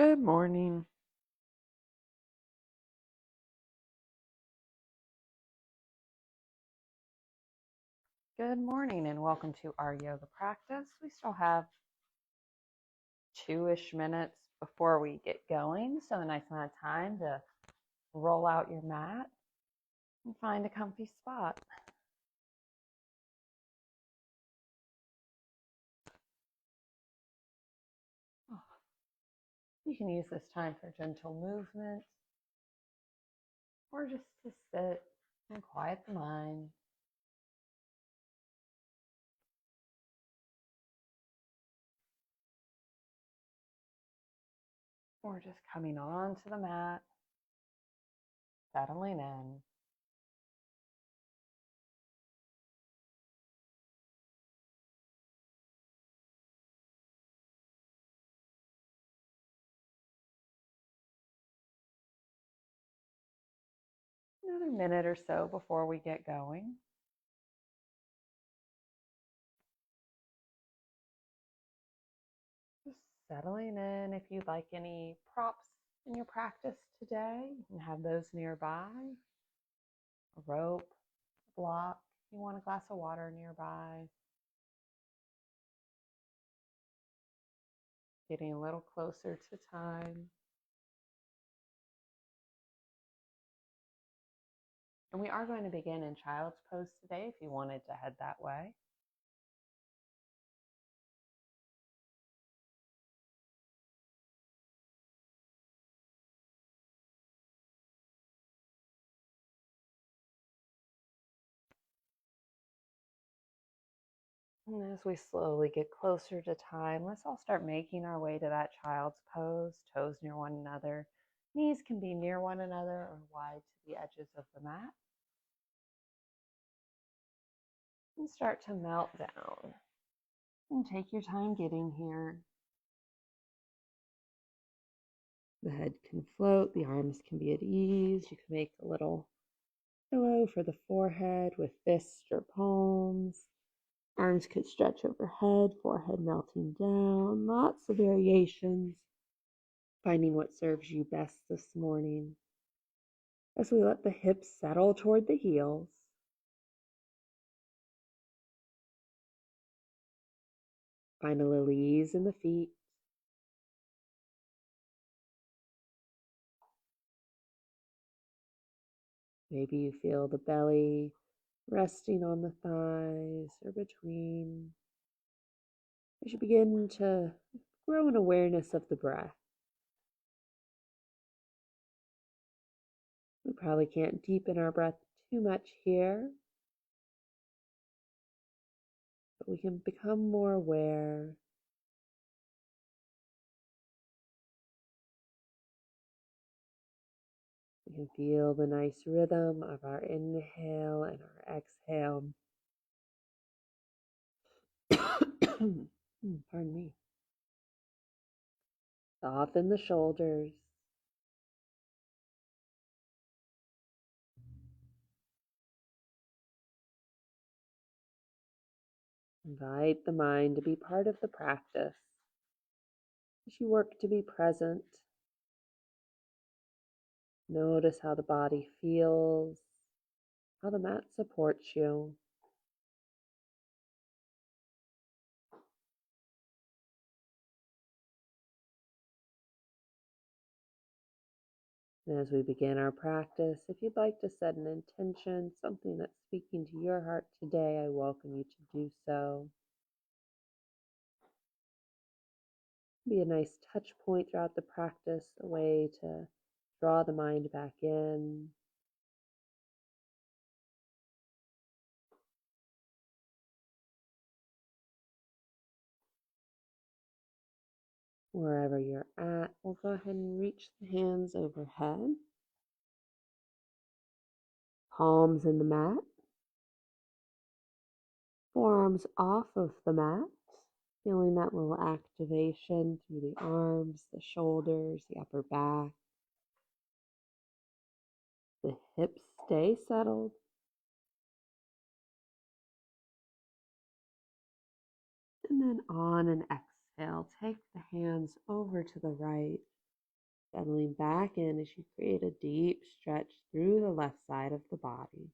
Good morning. Good morning and welcome to our yoga practice. We still have 2-ish minutes before we get going, so a nice amount of time to roll out your mat and find a comfy spot. You can use this time for gentle movement or just to sit and quiet the mind. Or just coming onto the mat, settling in. Another minute or so before we get going. Just settling in. If you'd like any props in your practice today, you can have those nearby. A rope, a block. You want a glass of water nearby. Getting a little closer to time. And we are going to begin in child's pose today if you wanted to head that way. And as we slowly get closer to time, let's all start making our way to that child's pose, toes near one another. Knees can be near one another or wide to the edges of the mat. And start to melt down. And take your time getting here. The head can float, the arms can be at ease. You can make a little pillow for the forehead with fists or palms. Arms could stretch overhead, forehead melting down. Lots of variations. Finding what serves you best this morning. As we let the hips settle toward the heels. Find a little ease in the feet. Maybe you feel the belly resting on the thighs or between. As you begin to grow an awareness of the breath. We probably can't deepen our breath too much here, but we can become more aware. We can feel the nice rhythm of our inhale and our exhale. Pardon me. Soften the shoulders. Invite the mind to be part of the practice. As you work to be present, notice how the body feels, how the mat supports you. And as we begin our practice, if you'd like to set an intention, something that's speaking to your heart today, I welcome you to do so. Be a nice touch point throughout the practice, a way to draw the mind back in. Wherever you're at, we'll go ahead and reach the hands overhead. Palms in the mat. Forearms off of the mat. Feeling that little activation through the arms, the shoulders, the upper back. The hips stay settled. And then on an exhale, take the hands over to the right. Settling back in as you create a deep stretch through the left side of the body.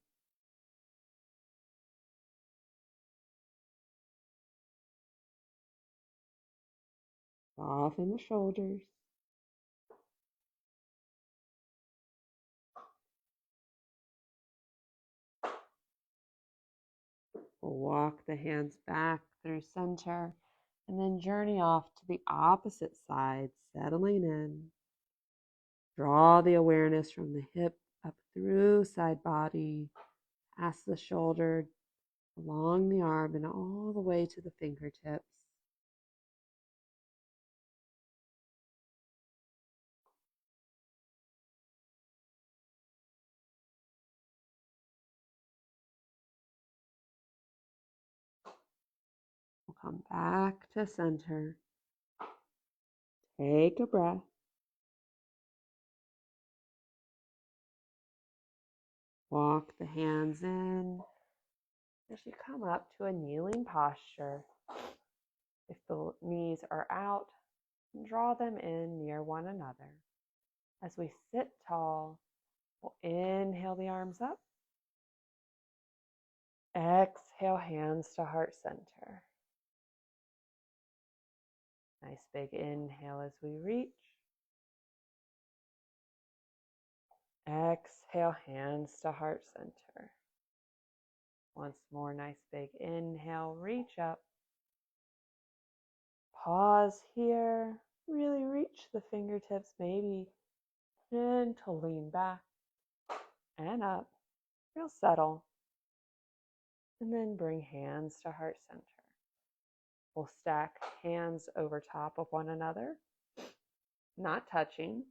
Soften the shoulders. We'll walk the hands back through center and then journey off to the opposite side, settling in. Draw the awareness from the hip up through side body, past the shoulder, along the arm, and all the way to the fingertips. We'll come back to center. Take a breath. Walk the hands in as you come up to a kneeling posture. If the knees are out, draw them in near one another. As we sit tall, we'll inhale the arms up. Exhale, hands to heart center. Nice big inhale as we reach. Exhale, hands to heart center. Once more, nice big inhale, reach up. Pause here. Really reach the fingertips, maybe gentle lean back and up. Real settle. And then bring hands to heart center. We'll stack hands over top of one another, not touching,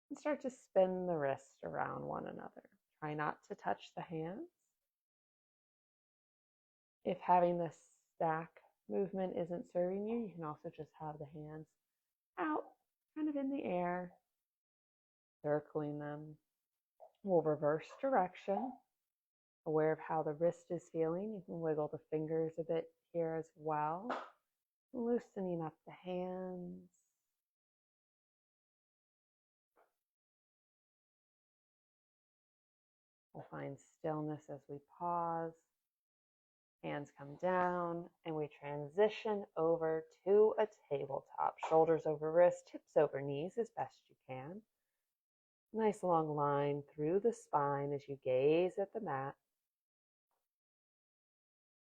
and start to spin the wrists around one another. Try not to touch the hands. If having this stack movement isn't serving you, you can also just have the hands out, kind of in the air, circling them. We'll reverse direction, aware of how the wrist is feeling. You can wiggle the fingers a bit here as well, loosening up the hands. We'll find stillness as we pause. Hands come down, and we transition over to a tabletop. Shoulders over wrists, hips over knees as best you can. Nice long line through the spine as you gaze at the mat.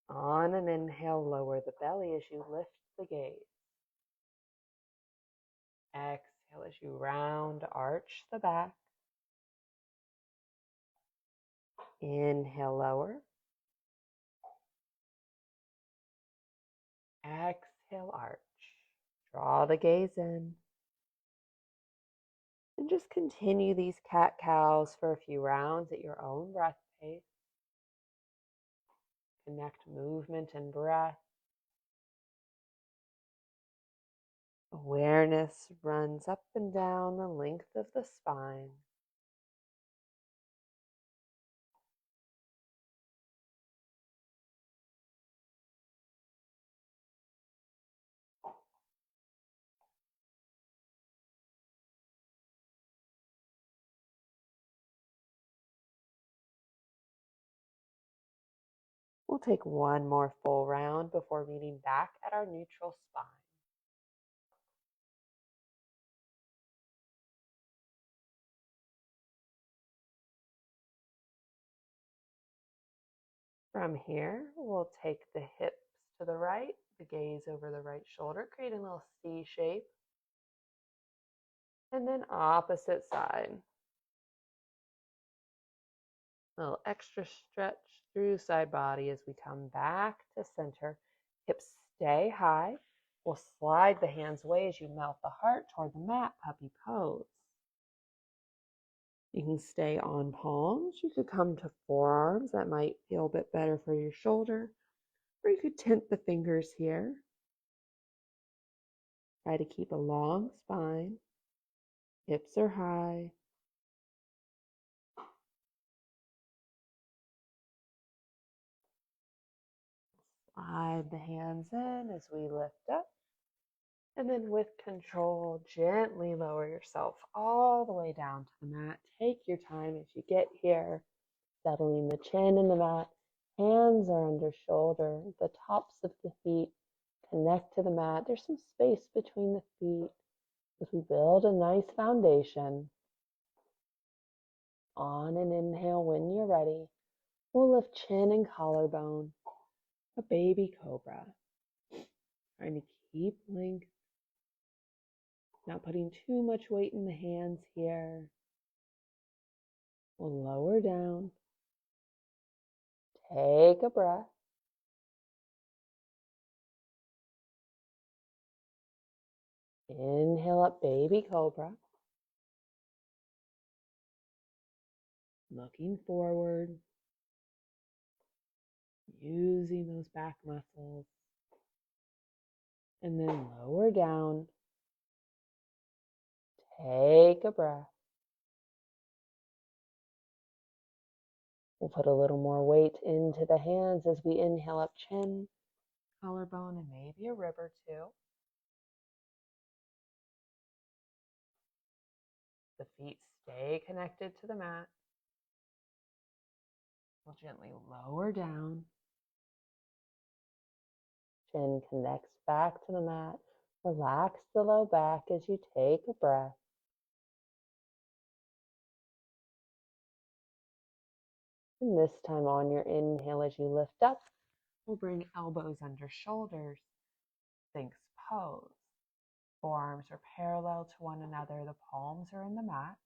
On an inhale, lower the belly as you lift the gaze. Exhale as you round, arch the back. Inhale, lower. Exhale, arch. Draw the gaze in. And just continue these cat-cows for a few rounds at your own breath pace. Connect movement and breath. Awareness runs up and down the length of the spine. We'll take one more full round before meeting back at our neutral spine. From here, we'll take the hips to the right, the gaze over the right shoulder, creating a little C shape. And then opposite side. A little extra stretch through side body as we come back to center. Hips stay high. We'll slide the hands away as you melt the heart toward the mat, puppy pose. You can stay on palms. You could come to forearms. That might feel a bit better for your shoulder. Or you could tent the fingers here. Try to keep a long spine. Hips are high. Slide the hands in as we lift up. And then with control, gently lower yourself all the way down to the mat. Take your time as you get here, settling the chin in the mat. Hands are under shoulder. The tops of the feet connect to the mat. There's some space between the feet as we build a nice foundation. On an inhale, when you're ready, we'll lift chin and collarbone, a baby cobra. Trying to keep length, not putting too much weight in the hands here. We'll lower down. Take a breath. Inhale up, baby cobra. Looking forward. Using those back muscles. And then lower down. Take a breath. We'll put a little more weight into the hands as we inhale up, chin, collarbone, and maybe a rib or two. The feet stay connected to the mat. We'll gently lower down. Chin connects back to the mat. Relax the low back as you take a breath. And this time on your inhale, as you lift up, we'll bring elbows under shoulders. Sphinx pose. Forearms are parallel to one another. The palms are in the mat.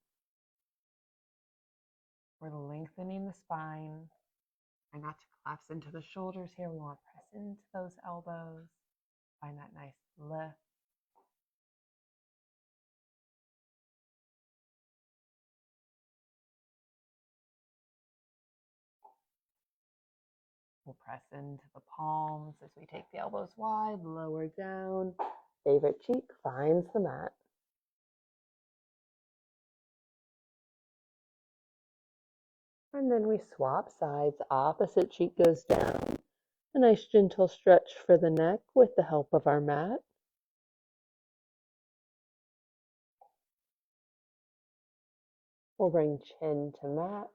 We're lengthening the spine. Try not to collapse into the shoulders here. We want to press into those elbows. Find that nice lift. We'll press into the palms as we take the elbows wide, lower down. Favorite cheek finds the mat. And then we swap sides. Opposite cheek goes down. A nice gentle stretch for the neck with the help of our mat. We'll bring chin to mat.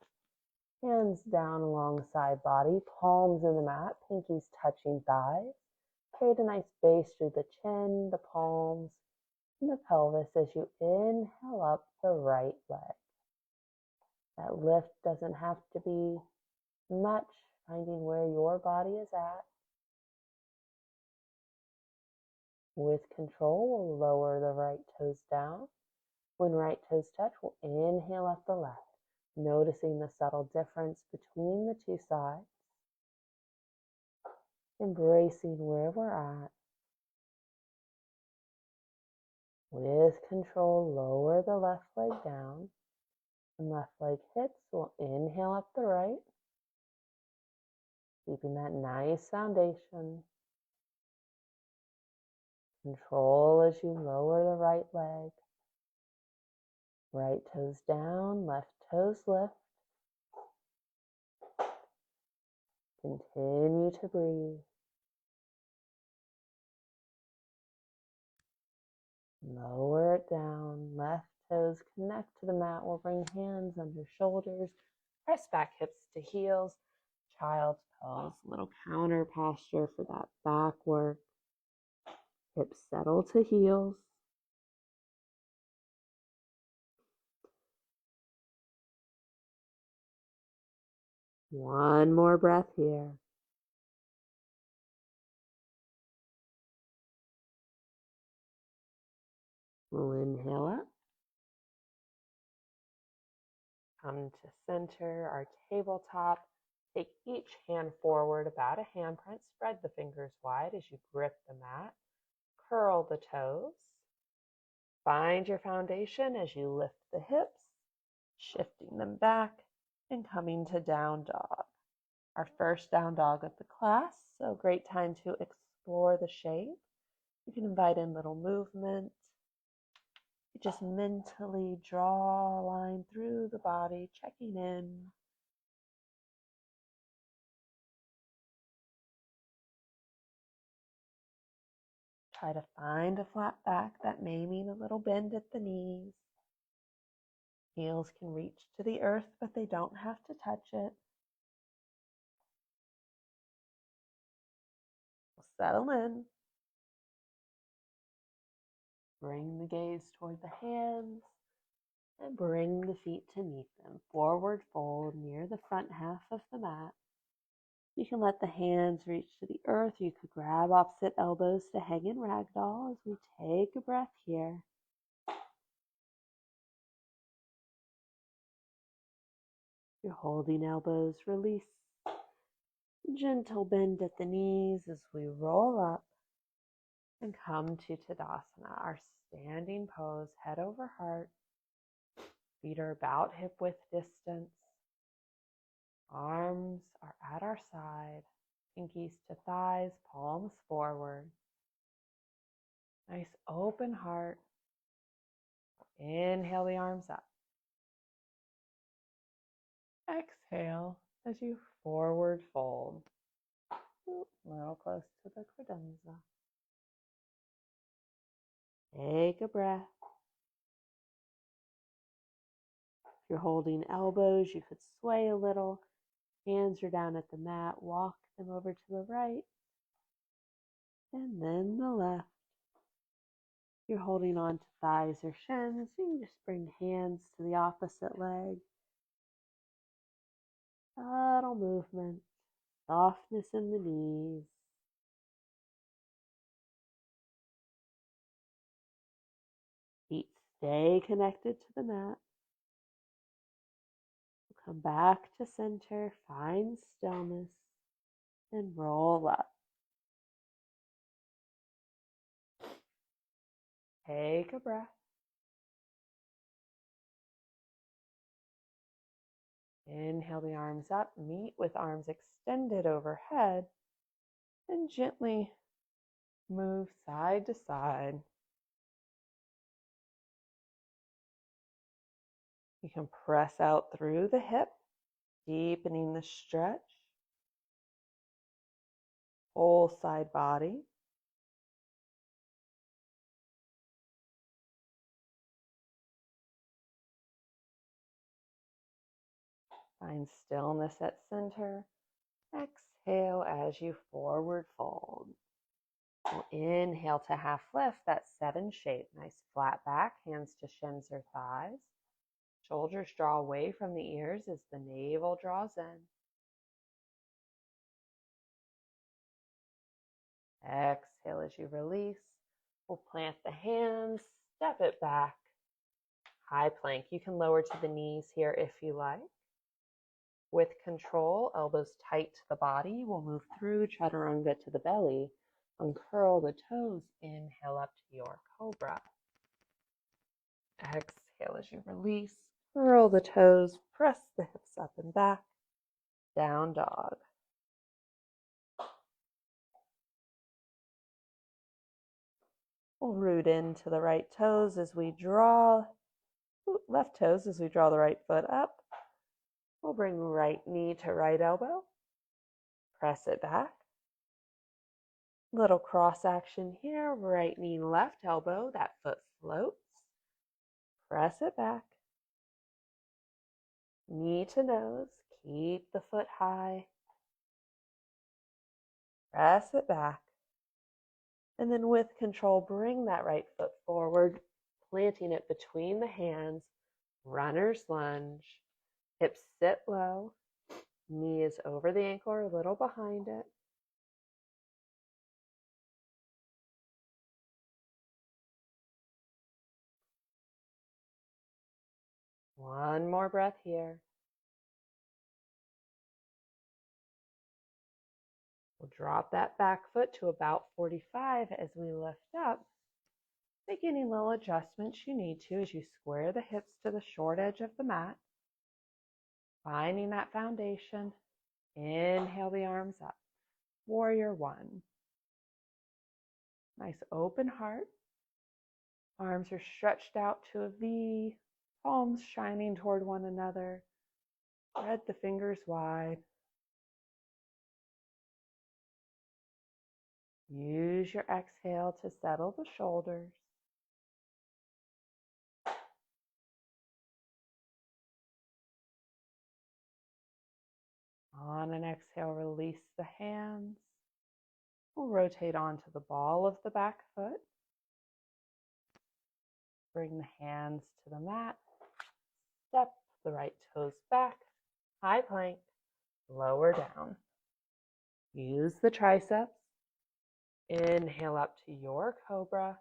Hands down alongside body, palms in the mat, pinkies touching thighs. Create a nice base through the chin, the palms, and the pelvis as you inhale up the right leg. That lift doesn't have to be much, finding where your body is at. With control, we'll lower the right toes down. When right toes touch, we'll inhale up the left, noticing the subtle difference between the two sides. Embracing where we're at. With control, lower the left leg down. When left leg hits, we'll inhale up the right, keeping that nice foundation. Control as you lower the right leg. Right toes down, left toes lift. Continue to breathe. Lower it down. Left toes connect to the mat. We'll bring hands under shoulders. Press back hips to heels. Child's pose. Little counter posture for that back work. Hips settle to heels. One more breath here. We'll inhale up. Come to center, our tabletop. Take each hand forward about a handprint. Spread the fingers wide as you grip the mat. Curl the toes. Find your foundation as you lift the hips, shifting them back and coming to down dog. Our first down dog of the class, so great time to explore the shape. You can invite in little movement. You just mentally draw a line through the body, checking in. try to find a flat back. That may mean a little bend at the knees. Heels can reach to the earth, but they don't have to touch it. Settle in. Bring the gaze toward the hands and bring the feet to meet them. Forward fold near the front half of the mat. You can let the hands reach to the earth. You could grab opposite elbows to hang in ragdoll as we take a breath here. You're holding elbows, release. Gentle bend at the knees as we roll up and come to Tadasana, our standing pose, head over heart. Feet are about hip width distance. Arms are at our side. Pinkies to thighs, palms forward. Nice open heart. Inhale the arms up. Exhale as you forward fold. A little close to the credenza. Take a breath. If you're holding elbows, you could sway a little. Hands are down at the mat. Walk them over to the right and then the left. If you're holding on to thighs or shins, you can just bring hands to the opposite leg. Subtle movement, softness in the knees. Feet stay connected to the mat. Come back to center, find stillness, and roll up. Take a breath. Inhale the arms up, meet with arms extended overhead, and gently move side to side. You can press out through the hip, deepening the stretch. Whole side body. Find stillness at center. Exhale as you forward fold. We'll inhale to half lift, that 7 shape. Nice flat back, hands to shins or thighs. Shoulders draw away from the ears as the navel draws in. Exhale as you release. We'll plant the hands, step it back. High plank. You can lower to the knees here if you like. With control, elbows tight to the body. We'll move through chaturanga to the belly. Uncurl the toes. Inhale up to your cobra. Exhale as you release. Curl the toes. Press the hips up and back. Down dog. We'll root into the right toes as we draw, left toes as we draw the right foot up. We'll bring right knee to right elbow. Press it back. Little cross action here. Right knee, left elbow. That foot floats. Press it back. Knee to nose. Keep the foot high. Press it back. And then with control, bring that right foot forward, planting it between the hands. Runner's lunge. Hips sit low. Knee is over the ankle or a little behind it. One more breath here. We'll drop that back foot to about 45 as we lift up. Make any little adjustments you need to as you square the hips to the short edge of the mat. Finding that foundation. Inhale the arms up. Warrior one. Nice open heart. Arms are stretched out to a V. Palms shining toward one another. Spread the fingers wide. Use your exhale to settle the shoulders. On an exhale, release the hands. We'll rotate onto the ball of the back foot. Bring the hands to the mat. Step the right toes back. High plank. Lower down. Use the triceps. Inhale up to your cobra.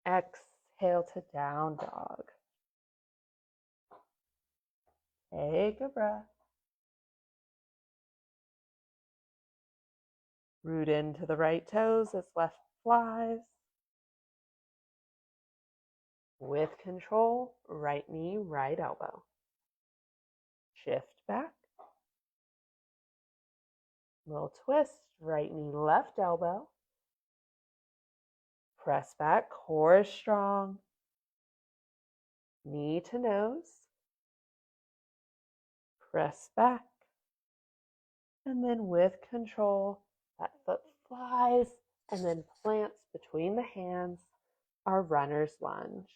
Exhale to down dog. Take a breath. Root into the right toes as left flies. With control, right knee, right elbow. Shift back. Little twist, right knee, left elbow. Press back, core is strong. Knee to nose. Press back. And then with control, that foot flies and then plants between the hands, our runner's lunge.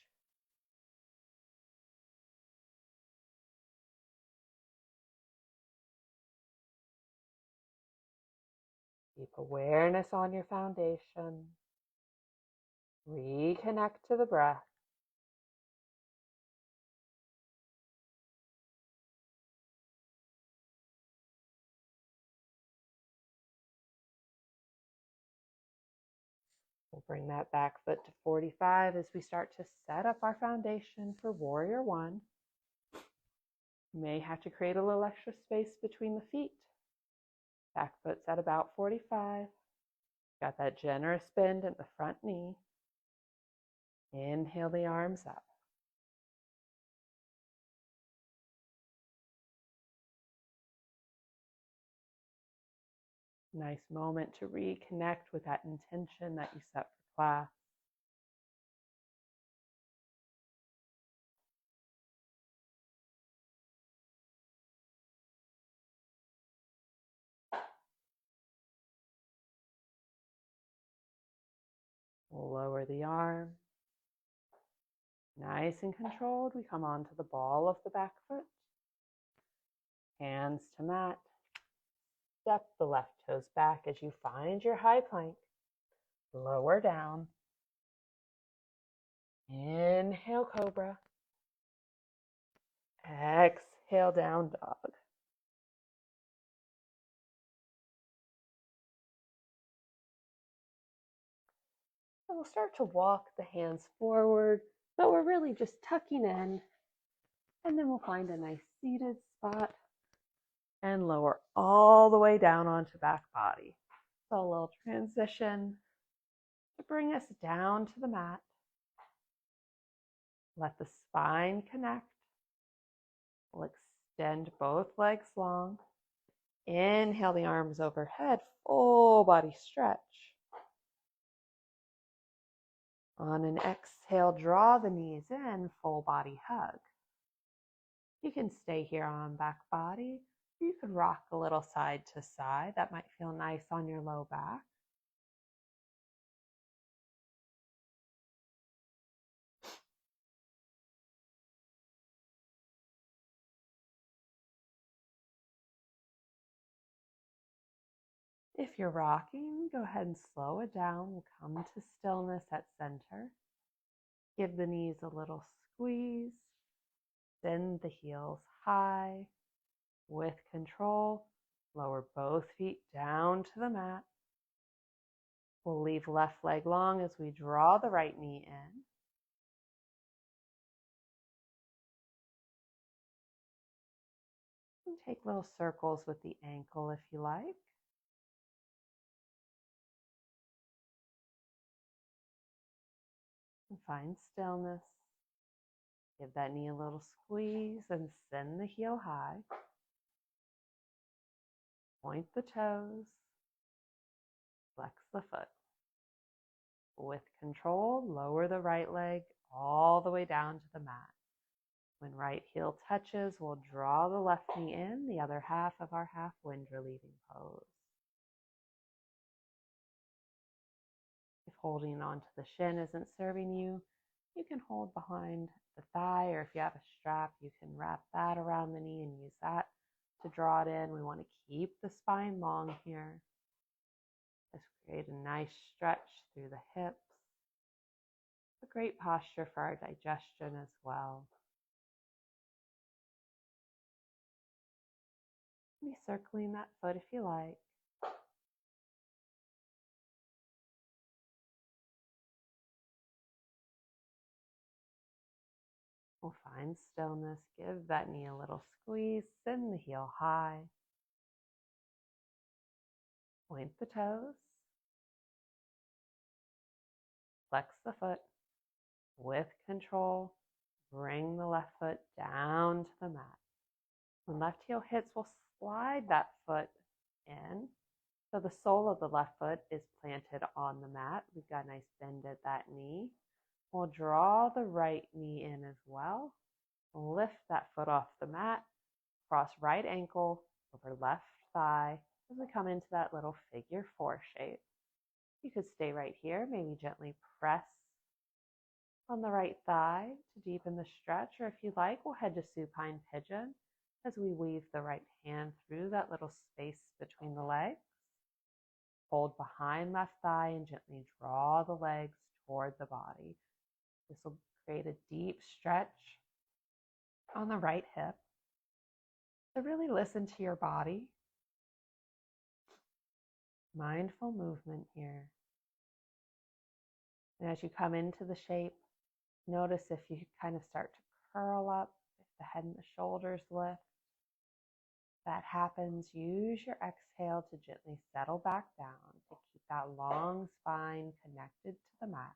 Keep awareness on your foundation. Reconnect to the breath. We'll bring that back foot to 45 as we start to set up our foundation for Warrior One. You may have to create a little extra space between the feet. Back foot's at about 45. Got that generous bend at the front knee. Inhale the arms up. Nice moment to reconnect with that intention that you set for class. We'll lower the arm. Nice and controlled, we come onto the ball of the back foot. Hands to mat. Step the left toes back as you find your high plank. Lower down. Inhale, cobra. Exhale, down dog. And we'll start to walk the hands forward, but we're really just tucking in. And then we'll find a nice seated spot and lower all the way down onto back body. So a little transition to bring us down to the mat. Let the spine connect. We'll extend both legs long. Inhale the arms overhead, full body stretch. On an exhale, draw the knees in, full body hug. You can stay here on back body. You could rock a little side to side. That might feel nice on your low back. If you're rocking, go ahead and slow it down. We'll come to stillness at center. Give the knees a little squeeze. Send the heels high. With control, lower both feet down to the mat. We'll leave left leg long as we draw the right knee in. And take little circles with the ankle if you like. And find stillness. Give that knee a little squeeze and send the heel high. Point the toes. Flex the foot. With control, lower the right leg all the way down to the mat. When right heel touches, we'll draw the left knee in, the other half of our half wind relieving pose. holding onto the shin isn't serving you, you can hold behind the thigh, or if you have a strap, you can wrap that around the knee and use that to draw it in. We want to keep the spine long here. Just create a nice stretch through the hips. A great posture for our digestion as well. Be circling that foot if you like. We'll find stillness. Give that knee a little squeeze. Send the heel high. Point the toes. Flex the foot. With control, bring the left foot down to the mat. When left heel hits, we'll slide that foot in. So the sole of the left foot is planted on the mat. We've got a nice bend at that knee. We'll draw the right knee in as well. Lift that foot off the mat. Cross right ankle over left thigh as we come into that little figure 4 shape. You could stay right here, maybe gently press on the right thigh to deepen the stretch, or if you like, we'll head to supine pigeon as we weave the right hand through that little space between the legs. Hold behind left thigh and gently draw the legs toward the body. This will create a deep stretch on the right hip. So really listen to your body. Mindful movement here. And as you come into the shape, notice if you kind of start to curl up, if the head and the shoulders lift. If that happens, use your exhale to gently settle back down to keep that long spine connected to the mat.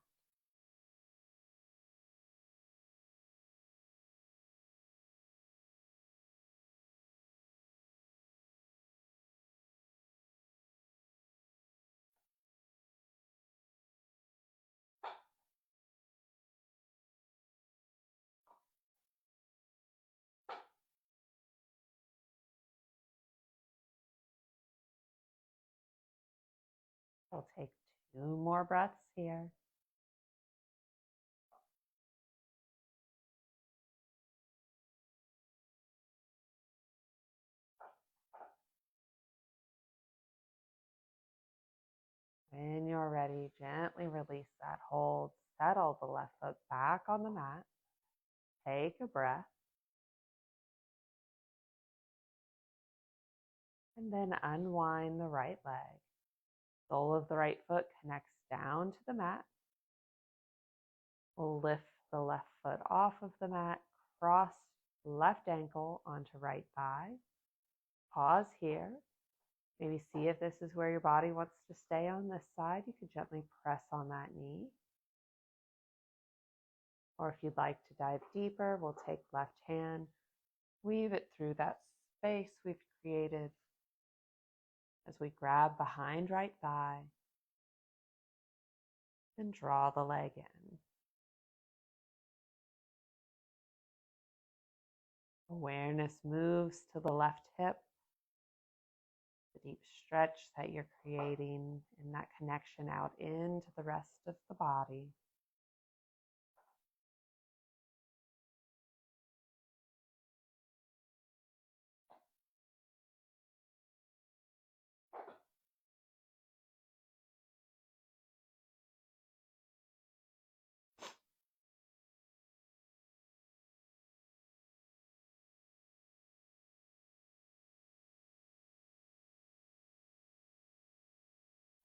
We'll take 2 more breaths here. When you're ready, gently release that hold. Settle the left foot back on the mat. Take a breath. And then unwind the right leg. Sole of the right foot connects down to the mat. We'll lift the left foot off of the mat, cross left ankle onto right thigh. Pause here. Maybe see if this is where your body wants to stay on this side. You could gently press on that knee. Or if you'd like to dive deeper, we'll take left hand, weave it through that space we've created as we grab behind right thigh and draw the leg in. Awareness moves to the left hip, the deep stretch that you're creating and that connection out into the rest of the body.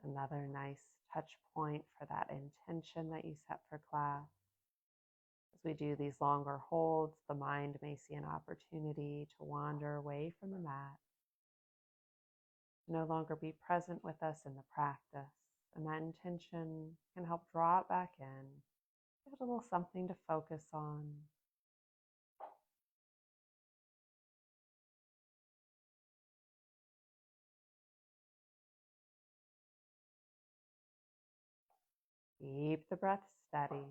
Another nice touch point for that intention that you set for class. As we do these longer holds, the mind may see an opportunity to wander away from the mat, to no longer be present with us in the practice. And that intention can help draw it back in, give it a little something to focus on. Keep the breath steady.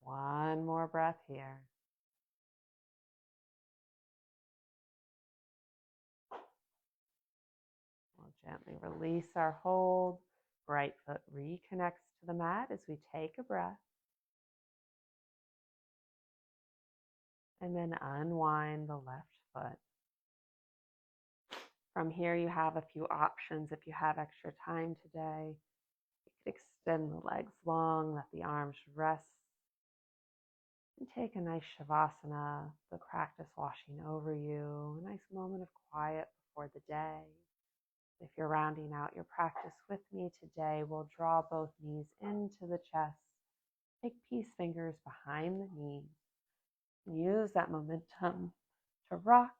One more breath here. We'll gently release our hold. Right foot reconnects to the mat as we take a breath. And then unwind the left foot. From here, you have a few options if you have extra time today. You could extend the legs long, let the arms rest, and take a nice Shavasana, the practice washing over you, a nice moment of quiet before the day. If you're rounding out your practice with me today, we'll draw both knees into the chest, take peace fingers behind the knees, and use that momentum to rock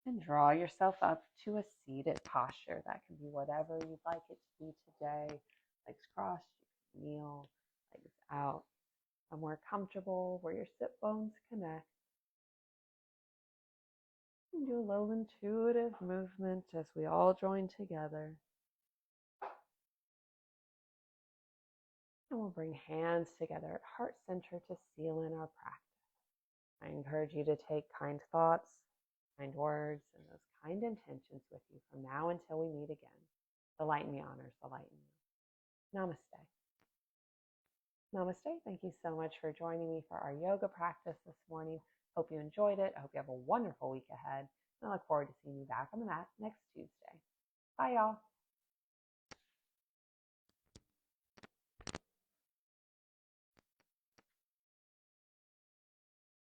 and draw yourself up to a seated posture. That can be whatever you'd like it to be today. Legs crossed, you can kneel, legs out. Somewhere comfortable where your sit bones connect. And do a little intuitive movement as we all join together. And we'll bring hands together at heart center to seal in our practice. I encourage you to take kind thoughts, kind words, and those kind intentions with you from now until we meet again. The light in me honors the light in you. Namaste. Namaste. Thank you so much for joining me for our yoga practice this morning. Hope you enjoyed it. I hope you have a wonderful week ahead. And I look forward to seeing you back on the mat next Tuesday. Bye, y'all.